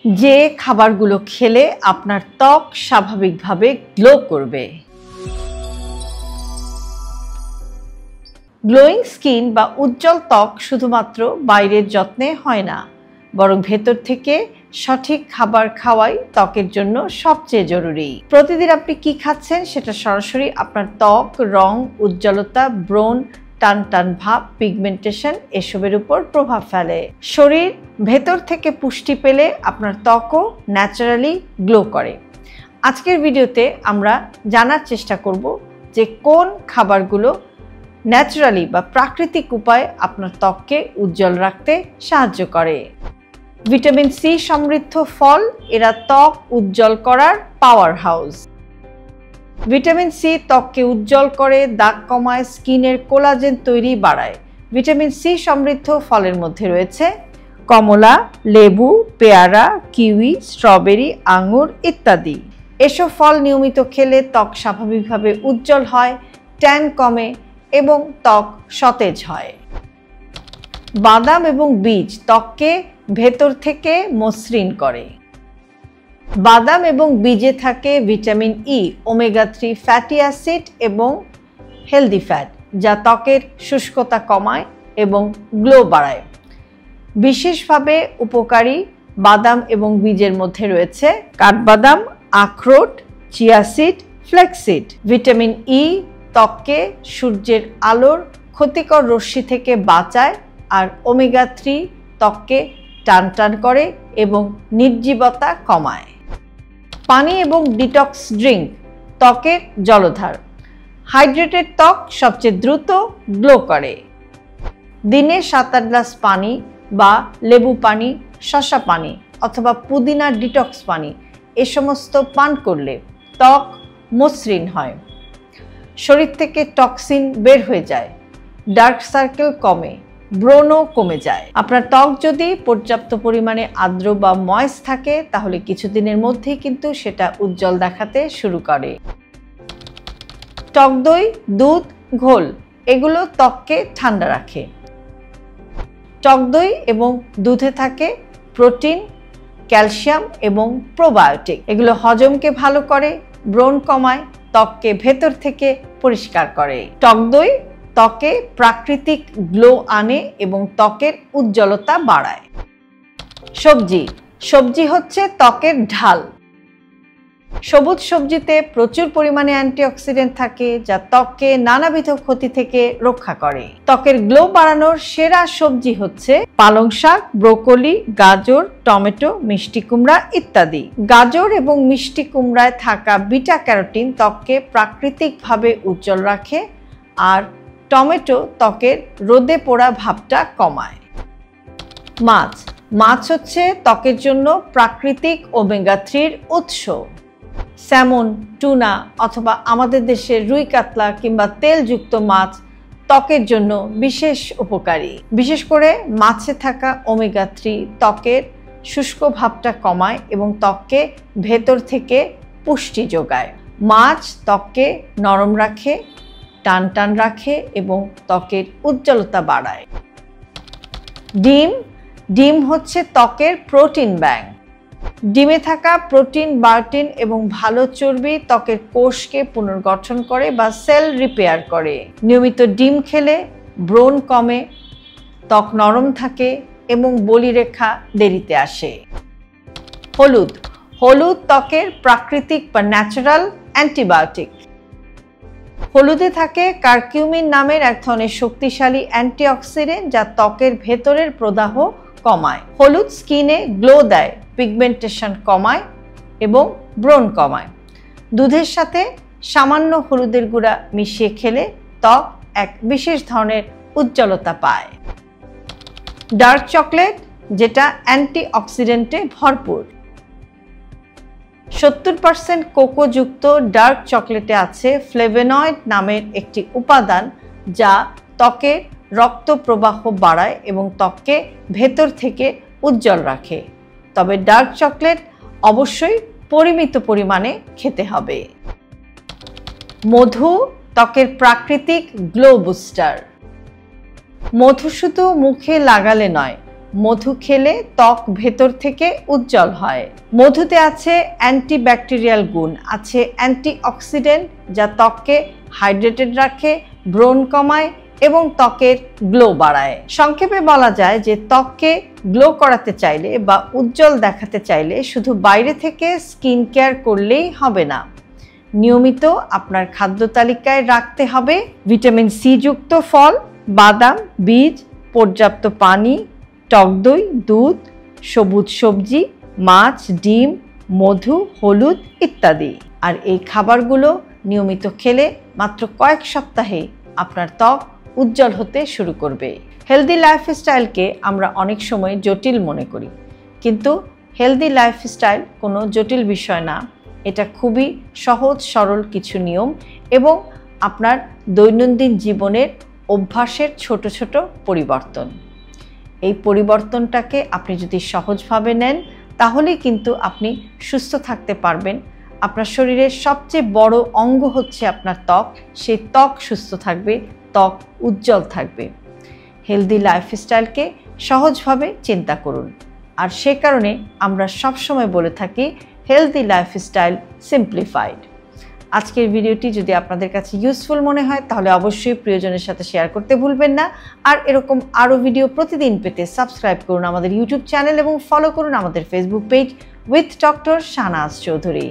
যে খাবারগুলো খেলে আপনার ত্বক স্বাভাবিকভাবে গ্লো করবে। গ্লোয়িং স্কিন বা উজ্জ্বল ত্বক শুধুমাত্র বাইরের যত্নে হয় না, বরং ভেতর থেকে সঠিক খাবার খাওয়াই ত্বকের জন্য সবচেয়ে জরুরি। প্রতিদিন আপনি কি খাচ্ছেন সেটা সরাসরি আপনার ত্বক, রং, উজ্জ্বলতা, ব্রণ, টান টান ভাব, পিগমেন্টেশন এসবের উপর প্রভাব ফেলে। শরীর ভেতর থেকে পুষ্টি পেলে আপনার ত্বকও ন্যাচারালি গ্লো করে। আজকের ভিডিওতে আমরা জানার চেষ্টা করব যে কোন খাবারগুলো ন্যাচারালি বা প্রাকৃতিক উপায়ে আপনার ত্বককে উজ্জ্বল রাখতে সাহায্য করে। ভিটামিন সি সমৃদ্ধ ফল, এরা ত্বক উজ্জ্বল করার পাওয়ার হাউস। ভিটামিন সি ত্বককে উজ্জ্বল করে, দাগ কমায়, স্কিনের কোলাজেন তৈরি বাড়ায়। ভিটামিন সি সমৃদ্ধ ফলের মধ্যে রয়েছে কমলা, লেবু, পেয়ারা, কিউই, স্ট্রবেরি, আঙুর ইত্যাদি। এসব ফল নিয়মিত খেলে ত্বক স্বাভাবিকভাবে উজ্জ্বল হয়, ট্যান কমে এবং ত্বক সতেজ হয়। বাদাম এবং বীজ ত্বককে ভেতর থেকে মসৃণ করে। বাদাম এবং বীজে থাকে vitamin E, omega 3 fatty acid এবং হেলদি ফ্যাট, যা ত্বকের শুষ্কতা কমায় এবং গ্লো বাড়ায়। বিশেষভাবে উপকারী বাদাম এবং বীজের মধ্যে রয়েছে কাঠবাদাম, আখরোট, chia seed, flaxseed. Vitamin E ত্বককে সূর্যের আলোর ক্ষতিকর রশ্মি থেকে বাঁচায়, আর ওমেগা 3 ত্বককে টান টান করে এবং নির্জীবতা কমায়। পানি এবং ডিটক্স ড্রিঙ্ক ত্বকের জলধার। হাইড্রেটেড ত্বক সবচেয়ে দ্রুত গ্লো করে। দিনে 7-8 গ্লাস পানি বা লেবু পানি, শসা পানি অথবা পুদিনা ডিটক্স পানি এ সমস্ত পান করলে ত্বক মসৃণ হয়, শরীর থেকে টক্সিন বের হয়ে যায়, ডার্ক সার্কেল কমে, ব্রণও কমে যায়। আপনার ত্বক যদি পর্যাপ্ত পরিমাণে আর্দ্র বা ময়েস্ট থাকে তাহলে কিছুদিনের মধ্যেই কিন্তু সেটা উজ্জ্বল দেখাতে শুরু করে। টক দই, দুধ, ঘোল এগুলো ত্বককে ঠান্ডা রাখে। টক দই এবং দুধে থাকে প্রোটিন, ক্যালসিয়াম এবং প্রোবায়োটিক। এগুলো হজমকে ভালো করে, ব্রণ কমায়, ত্বককে ভেতর থেকে পরিষ্কার করে। টক দই ত্বকে প্রাকৃতিক গ্লো আনে এবং ত্বকের উজ্জ্বলতা বাড়ায়। সবজি হচ্ছে ত্বকের ঢাল। সবুজ সবজিতে প্রচুর পরিমাণে অ্যান্টিঅক্সিডেন্ট থাকে, যা ত্বককে নানাবিধ ক্ষতি থেকে রক্ষা করে। ত্বকের গ্লো বাড়ানোর সেরা সবজি হচ্ছে পালং শাক, ব্রোকলি, গাজর, টমেটো, মিষ্টি কুমড়া ইত্যাদি। গাজর এবং মিষ্টি কুমড়ায় থাকা বিটা ক্যারোটিন ত্বককে প্রাকৃতিকভাবে উজ্জ্বল রাখে, আর টমেটো ত্বকের রোদে পোড়া ভাবটা কমায়। মাছ হচ্ছে ত্বকের জন্য প্রাকৃতিক ওমেগা 3 উৎস। স্যামন, টুনা অথবা আমাদের দেশের রুই কাতলা কিংবা তেলযুক্ত মাছ ত্বকের জন্য বিশেষ উপকারী। বিশেষ করে মাছে থাকা ওমেগা 3 ত্বকের শুষ্ক ভাবটা কমায় এবং ত্বককে ভেতর থেকে পুষ্টি যোগায়। মাছ ত্বককে নরম রাখে, টান টান রাখে এবং ত্বকের উজ্জ্বলতা বাড়ায়। ডিম হচ্ছে ত্বকের প্রোটিন ব্যাংক। ডিমে থাকা প্রোটিন, বায়োটিন এবং ভালো চর্বি ত্বকের কোষকে পুনর্গঠন করে বা সেল রিপেয়ার করে। নিয়মিত ডিম খেলে ব্রণ কমে, ত্বক নরম থাকে এবং বলিরেখা দেরিতে আসে। হলুদ ত্বকের প্রাকৃতিক বা ন্যাচারাল অ্যান্টিবায়োটিক। হলুদে থাকে কারকিউমিন নামের এক ধরনের শক্তিশালী অ্যান্টিঅক্সিডেন্ট, যা ত্বকের ভেতরের প্রদাহ কমায়। হলুদ স্কিনে গ্লো দেয়, পিগমেন্টেশন কমায় এবং ব্রণ কমায়। দুধের সাথে সামান্য হলুদের গুঁড়া মিশিয়ে খেলে ত্বক এক বিশেষ ধরনের উজ্জ্বলতা পায়। ডার্ক চকলেট, যেটা অ্যান্টিঅক্সিডেন্টে ভরপুর। 70% কোকোযুক্ত ডার্ক চকলেটে আছে ফ্লেভোনয়েড নামের একটি উপাদান, যা ত্বকের রক্ত প্রবাহ বাড়ায় এবং ত্বককে ভেতর থেকে উজ্জ্বল রাখে। তবে ডার্ক চকলেট অবশ্যই পরিমিত পরিমাণে খেতে হবে। মধু ত্বকের প্রাকৃতিক গ্লো বুস্টার। মধু শুধু মুখে লাগালে নয়, মধু খেলে ত্বক ভেতর থেকে উজ্জ্বল হয়। মধুতে আছে অ্যান্টিব্যাকটেরিয়াল গুণ, আছে অ্যান্টিঅক্সিডেন্ট যা ত্বককে হাইড্রেটেড রাখে, ব্রণ কমায় এবং ত্বকের গ্লো বাড়ায়। সংক্ষেপে বলা যায় যে ত্বককে গ্লো করাতে চাইলে বা উজ্জ্বল দেখাতে চাইলে শুধু বাইরে থেকে স্কিন কেয়ার করলেই হবে না, নিয়মিত আপনার খাদ্য তালিকায় রাখতে হবে ভিটামিন সি যুক্ত ফল, বাদাম, বীজ, পর্যাপ্ত পানি, টক দই, দুধ, সবুজ সবজি, মাছ, ডিম, মধু, হলুদ ইত্যাদি। আর এই খাবারগুলো নিয়মিত খেলে মাত্র কয়েক সপ্তাহে আপনার ত্বক উজ্জ্বল হতে শুরু করবে। হেলদি লাইফস্টাইলকে আমরা অনেক সময় জটিল মনে করি, কিন্তু হেলদি লাইফস্টাইল কোনো জটিল বিষয় না। এটা খুবই সহজ সরল কিছু নিয়ম এবং আপনার দৈনন্দিন জীবনের অভ্যাসের ছোট ছোট পরিবর্তন। এই পরিবর্তনটাকে আপনি যদি সহজভাবে নেন তাহলেই কিন্তু আপনি সুস্থ থাকতে পারবেন। আপনার শরীরের সবচেয়ে বড় অঙ্গ হচ্ছে আপনার ত্বক, সেই ত্বক সুস্থ থাকবে, ত্বক উজ্জ্বল থাকবে। হেলদি লাইফস্টাইলকে সহজভাবে চিন্তা করুন। আর সে কারণে আমরা সবসময় বলে থাকি হেলদি লাইফস্টাইল সিম্পলিফাইড। আজকের ভিডিওটি যদি আপনাদের কাছে ইউজফুল মনে হয় তাহলে অবশ্যই প্রিয়জনের সাথে শেয়ার করতে ভুলবেন না। আর এরকম আরও ভিডিও প্রতিদিন পেতে সাবস্ক্রাইব করুন আমাদের ইউটিউব চ্যানেল এবং ফলো করুন আমাদের Facebook page with doctor Shahnaz Chowdhury.